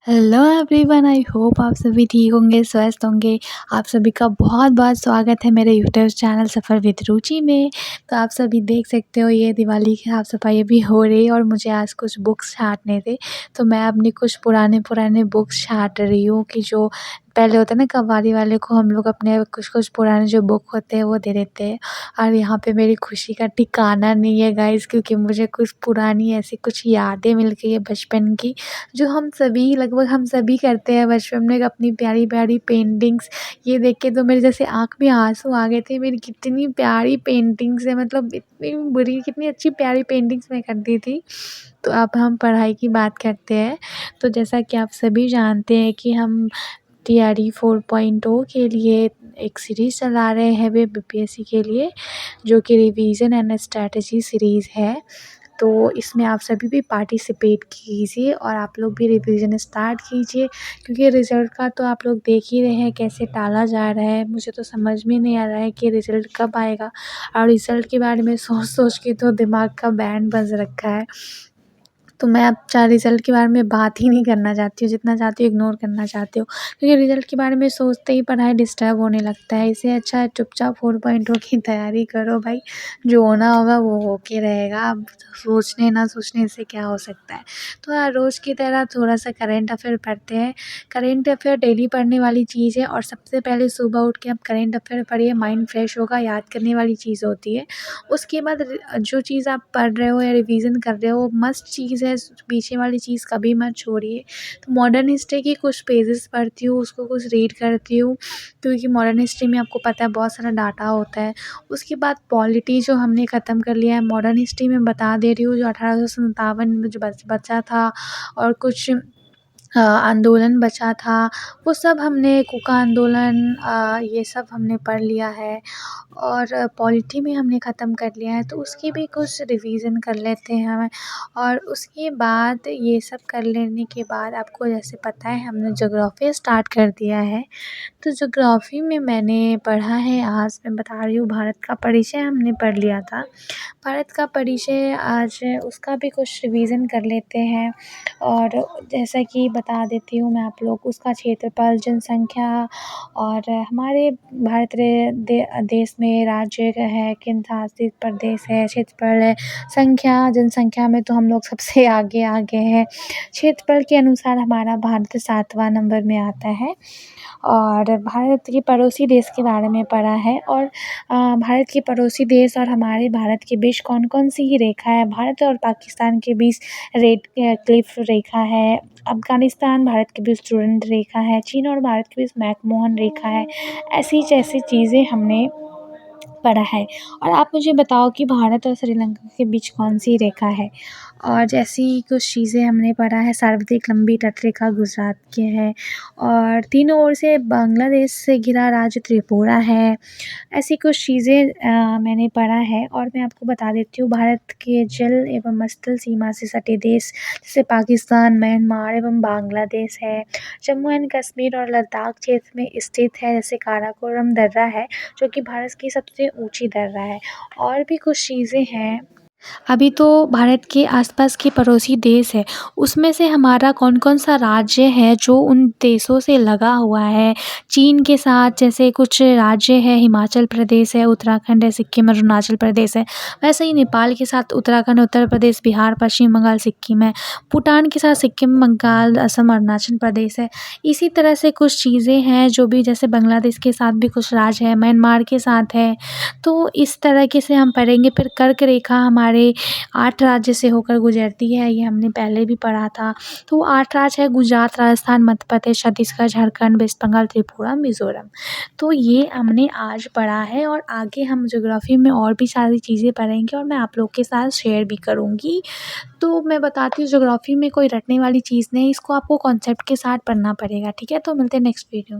Hello everyone, I hope आप सभी ठीक होंगे, स्वस्थ होंगे। आप सभी का बहुत-बहुत स्वागत है मेरे यूट्यूब चैनल सफ़र विद रुचि में। तो आप सभी देख सकते हो ये दिवाली की साफ़-सफ़ाई अभी हो रही है और मुझे आज कुछ बुक्स छाँटने थे। तो मैं अपनी कुछ पुराने बुक्स छाँट रही हूँ कि जो पहले होता है ना, कव्वाली वाले को हम लोग अपने कुछ-कुछ पुराने जो बुक होते हैं वो दे देते हैं। और यहाँ पे मेरी खुशी का ठिकाना नहीं है गाइज़, क्योंकि मुझे कुछ पुरानी ऐसी कुछ यादें मिल गई है बचपन की, जो लगभग हम सभी करते हैं बचपन में। अपनी प्यारी-प्यारी पेंटिंग्स ये देख के तो मेरे जैसे आँख में आँसू आ गए थे। मेरी कितनी प्यारी पेंटिंग्स है, मतलब इतनी बुरी कितनी अच्छी प्यारी पेंटिंग्स मैं करती थी। तो अब हम पढ़ाई की बात करते हैं। तो जैसा कि आप सभी जानते हैं कि हम टीआरई 4.0 के लिए एक सीरीज़ चला रहे हैं वे बीपीएससी के लिए, जो कि रिवीजन एंड स्ट्रैटेजी सीरीज़ है। तो इसमें आप सभी भी पार्टिसिपेट कीजिए और आप लोग भी रिवीजन स्टार्ट कीजिए, क्योंकि रिज़ल्ट का तो आप लोग देख ही रहे हैं कैसे टाला जा रहा है। मुझे तो समझ में नहीं आ रहा है कि रिज़ल्ट कब आएगा, और रिज़ल्ट के बारे में सोच-सोच के तो दिमाग का बैंड बज रखा है। तो मैं अब रिज़ल्ट के बारे में बात ही नहीं करना चाहती हूँ, जितना चाहती हूँ इग्नोर करना चाहती हूँ, क्योंकि रिज़ल्ट के बारे में सोचते ही पढ़ाई डिस्टर्ब होने लगता है। इससे अच्छा है चुपचाप 4.0 की तैयारी करो भाई, जो होना होगा वो होके रहेगा। अब सोचने ना सोचने से क्या हो सकता है। तो रोज़ की तरह थोड़ा-सा करंट अफ़ेयर पढ़ते हैं। करंट अफ़ेयर डेली पढ़ने वाली चीज़ है, और सबसे पहले सुबह उठ के आप करंट अफ़ेयर पढ़िए, माइंड फ्रेश होगा, याद करने वाली चीज़ होती है। उसके बाद जो चीज़ आप पढ़ रहे हो या रिवीजन कर रहे हो, मस्ट चीज़ है, पीछे वाली चीज़ कभी मत छोड़िए। तो मॉडर्न हिस्ट्री की कुछ पेजेस पढ़ती हूँ, उसको कुछ रीड करती हूँ, क्योंकि मॉडर्न हिस्ट्री में आपको पता है बहुत सारा डाटा होता है। उसके बाद पॉलिटी जो हमने ख़त्म कर लिया है, मॉडर्न हिस्ट्री में बता दे रही हूँ, जो 1857 में जो बचा था, और कुछ आंदोलन बचा था, वो सब हमने, कुका आंदोलन, ये सब हमने पढ़ लिया है, और पॉलिटी में हमने ख़त्म कर लिया है। तो उसकी भी कुछ रिवीजन कर लेते हैं हमें। और उसके बाद ये सब कर लेने के बाद आपको जैसे पता है हमने ज्योग्राफी स्टार्ट कर दिया है। तो ज्योग्राफी में मैंने पढ़ा है, आज मैं बता रही हूँ, भारत का परिचय हमने पढ़ लिया था। भारत का परिचय आज उसका भी कुछ रिवीजन कर लेते हैं। और जैसा कि बता देती हूँ मैं आप लोग, उसका क्षेत्रफल, जनसंख्या, और हमारे भारत देश में राज्य है, केंद्र शासित प्रदेश है, क्षेत्रफल है, जनसंख्या में तो हम लोग सबसे आगे हैं। क्षेत्रफल के अनुसार हमारा भारत 7वां नंबर में आता है। और भारत के पड़ोसी देश के बारे में पढ़ा है, और भारत के पड़ोसी देश और हमारे भारत के बीच कौन-कौन सी रेखा है। भारत और पाकिस्तान के बीच रेड क्लिफ रेखा है। अफ़गानिस्तान भारत के बीच डुरंड रेखा है। चीन और भारत के बीच मैकमोहन रेखा है। ऐसी जैसी चीज़ें हमने पढ़ा है। और आप मुझे बताओ कि भारत और श्रीलंका के बीच कौन-सी रेखा है? और जैसी कुछ चीज़ें हमने पढ़ा है, सर्वाधिक लंबी तटरेखा गुजरात की है, और तीनों ओर से बांग्लादेश से घिरा राज्य त्रिपुरा है। ऐसी कुछ चीज़ें मैंने पढ़ा है। और मैं आपको बता देती हूँ, भारत के जल एवं स्थल सीमा से सटे देश जैसे पाकिस्तान, म्यांमार एवं बांग्लादेश है। जम्मू एंड कश्मीर और लद्दाख क्षेत्र में स्थित है, जैसे काराकोरम दर्रा है, जो कि भारत की सबसे ऊँची दर्रा है। और भी कुछ चीज़ें हैं। अभी तो भारत के आसपास के पड़ोसी देश है, उसमें से हमारा कौन-कौन सा राज्य है जो उन देशों से लगा हुआ है। चीन के साथ जैसे कुछ राज्य है, हिमाचल प्रदेश है, उत्तराखंड है, सिक्किम, अरुणाचल प्रदेश है। वैसे ही नेपाल के साथ उत्तराखंड, उत्तर प्रदेश, बिहार, पश्चिम बंगाल, सिक्किम है। भूटान के साथ सिक्किम, बंगाल, असम, अरुणाचल प्रदेश है। इसी तरह से कुछ चीज़ें हैं, जो भी जैसे बांग्लादेश के साथ भी कुछ राज्य है, म्यांमार के साथ है। तो इस तरीके से हम पढ़ेंगे। फिर कर्क रेखा हमारे 8 राज्य से होकर गुजरती है, ये हमने पहले भी पढ़ा था। तो वो 8 राज्य है, गुजरात, राजस्थान, मध्य प्रदेश, छत्तीसगढ़, झारखंड, वेस्ट बंगाल, त्रिपुरा, मिज़ोरम। तो ये हमने आज पढ़ा है, और आगे हम ज्योग्राफी में और भी सारी चीज़ें पढ़ेंगे, और मैं आप लोग के साथ शेयर भी करूँगी। तो मैं बताती हूँ, ज्योग्राफी में कोई रटने वाली चीज़ नहीं है, इसको आपको कॉन्सेप्ट के साथ पढ़ना पड़ेगा, ठीक है? तो मिलते हैं नेक्स्ट वीडियो में।